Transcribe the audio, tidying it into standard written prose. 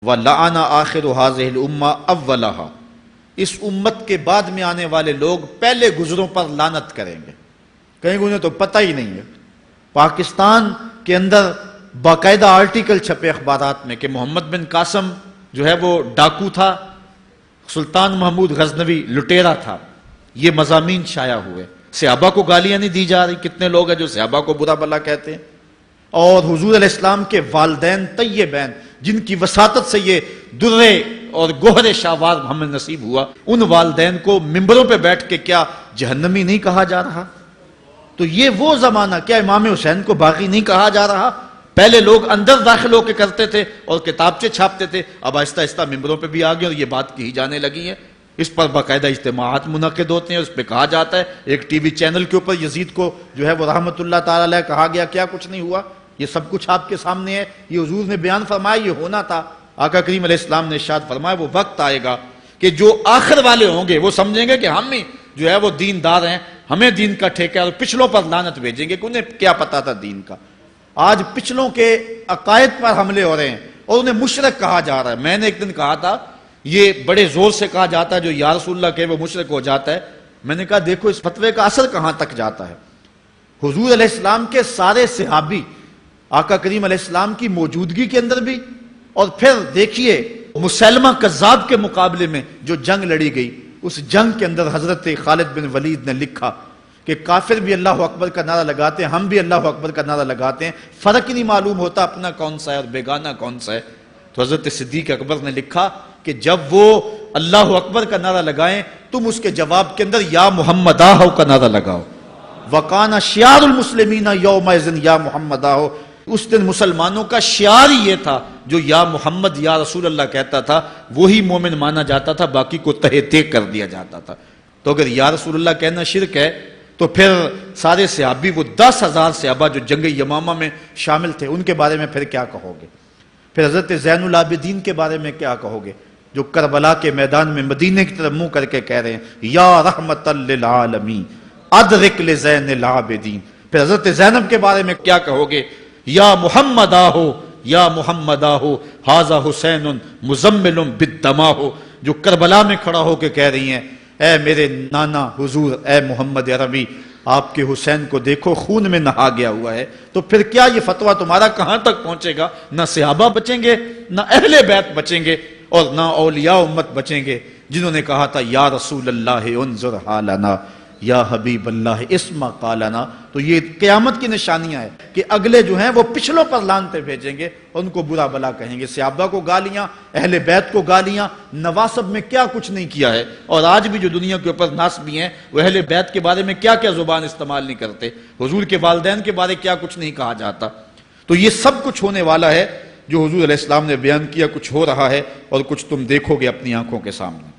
وَلَعَنَ آخِرُ هَذِهِ الْأُمَّةِ أَوَّلَهَا، اس امت کے بعد میں آنے والے لوگ پہلے گزروں پر لعنت کریں گے، کہیں گے انہیں تو پتہ ہی نہیں ہے۔ پاکستان کے اندر باقاعدہ آرٹیکل چھپے اخبارات میں کہ محمد بن قاسم جو ہے وہ ڈاکو تھا، سلطان محمود غزنوی لٹیرا تھا، یہ مضامین شائع ہوئے۔ صحابہ کو گالیاں نہیں دی جا رہی، کتنے لوگ ہیں جو صحابہ کو برا بھلا کہتے ہیں، اور حضور علیہ السلام کے والدین طیبین جن کی وساطت سے یہ درے اور گوہر شاہوار ہمیں نصیب ہوا، ان والدین کو ممبروں پہ بیٹھ کے کیا جہنمی نہیں کہا جا رہا؟ تو یہ وہ زمانہ، کیا امام حسین کو باغی نہیں کہا جا رہا؟ پہلے لوگ اندر داخل ہو کے کرتے تھے اور کتابچے چھاپتے تھے، اب آہستہ آہستہ ممبروں پہ بھی آ گئے اور یہ بات کہی جانے لگی ہے۔ اس پر باقاعدہ اجتماعات منعقد ہوتے ہیں، اس پہ کہا جاتا ہے۔ ایک ٹی وی چینل کے اوپر یزید کو جو ہے وہ رحمت اللہ تعالی علیہ کہا گیا، کیا کچھ نہیں ہوا، یہ سب کچھ آپ کے سامنے ہے، یہ حضور نے بیان فرمایا، یہ ہونا تھا۔ آقا کریم علیہ السلام نے ارشاد فرمایا وہ وقت آئے گا کہ جو آخر والے ہوں گے وہ سمجھیں گے کہ ہم ہی جو ہے وہ دیندار ہیں، ہمیں دین کا ٹھیکہ، اور پچھلوں پر لعنت بھیجیں گے کہ انہیں کیا پتا تھا دین کا۔ آج پچھلوں کے عقائد پر حملے ہو رہے ہیں اور انہیں مشرک کہا جا رہا ہے۔ میں نے ایک دن کہا تھا یہ بڑے زور سے کہا جاتا ہے جو یا رسول اللہ کہے وہ مشرک ہو جاتا ہے۔ میں نے کہا دیکھو اس فتوے کا اثر کہاں تک جاتا ہے۔ حضور علیہ السلام کے سارے صحابی آقا کریم علیہ السلام کی موجودگی کے اندر بھی، اور پھر دیکھیے مسلمہ کذاب کے مقابلے میں جو جنگ لڑی گئی، اس جنگ کے اندر حضرت خالد بن ولید نے لکھا کہ کافر بھی اللہ اکبر کا نعرہ لگاتے ہیں، ہم بھی اللہ اکبر کا نعرہ لگاتے ہیں، فرق ہی نہیں معلوم ہوتا اپنا کون سا ہے اور بیگانہ کون سا ہے۔ تو حضرت صدیق اکبر نے لکھا کہ جب وہ اللہ اکبر کا نعرہ لگائیں تم اس کے جواب کے اندر یا محمد آہو کا نعرہ لگاؤ۔ وَقَانَ شِعَارُ الْمُسْلِمِينَ يَوْمَئِذٍ یا محمد آہو، اس دن مسلمانوں کا شعار ہی یہ تھا، جو یا محمد یا رسول اللہ کہتا تھا وہی مومن مانا جاتا تھا، باقی کو تہہ تیگ کر دیا جاتا تھا۔ تو اگر یا رسول اللہ کہنا شرک ہے تو پھر سارے صحابی، وہ 10,000 صحابہ جو جنگ یمامہ میں شامل تھے، ان کے بارے میں پھر کیا کہو گے؟ پھر حضرت زین العابدین کے بارے میں کیا کہو گے جو کربلا کے میدان میں مدینے کی طرف منہ کر کے کہہ رہے ہیں یا رحمت للعالمین ادرک لزین العابدین؟ پھر حضرت زینب کے بارے میں کیا کہو گے؟ یا محمد آہو یا محمد آہو ھذا حسین مزمل بالدماء، جو کربلا میں کھڑا ہو کے کہہ رہی ہیں اے میرے نانا حضور، اے محمد عربی، آپ کے حسین کو دیکھو خون میں نہا گیا ہوا ہے۔ تو پھر کیا یہ فتویٰ تمہارا کہاں تک پہنچے گا؟ نہ صحابہ بچیں گے، نہ اہل بیت بچیں گے، اور نہ اولیاء امت بچیں گے، جنہوں نے کہا تھا یا رسول اللہ انظر حالنا یا حبیب اللہ اسمع قالنا۔ تو یہ قیامت کی نشانیاں ہیں کہ اگلے جو ہیں وہ پچھلوں پر لعنتیں بھیجیں گے اور ان کو برا بلا کہیں گے، صحابہ کو گالیاں، اہل بیت کو گالیاں، نواسب میں کیا کچھ نہیں کیا ہے۔ اور آج بھی جو دنیا کے اوپر ناسبی ہیں وہ اہل بیت کے بارے میں کیا کیا زبان استعمال نہیں کرتے، حضور کے والدین کے بارے کیا کچھ نہیں کہا جاتا۔ تو یہ سب کچھ ہونے والا ہے جو حضور علیہ السلام نے بیان کیا، کچھ ہو رہا ہے اور کچھ تم دیکھو گے اپنی آنکھوں کے سامنے۔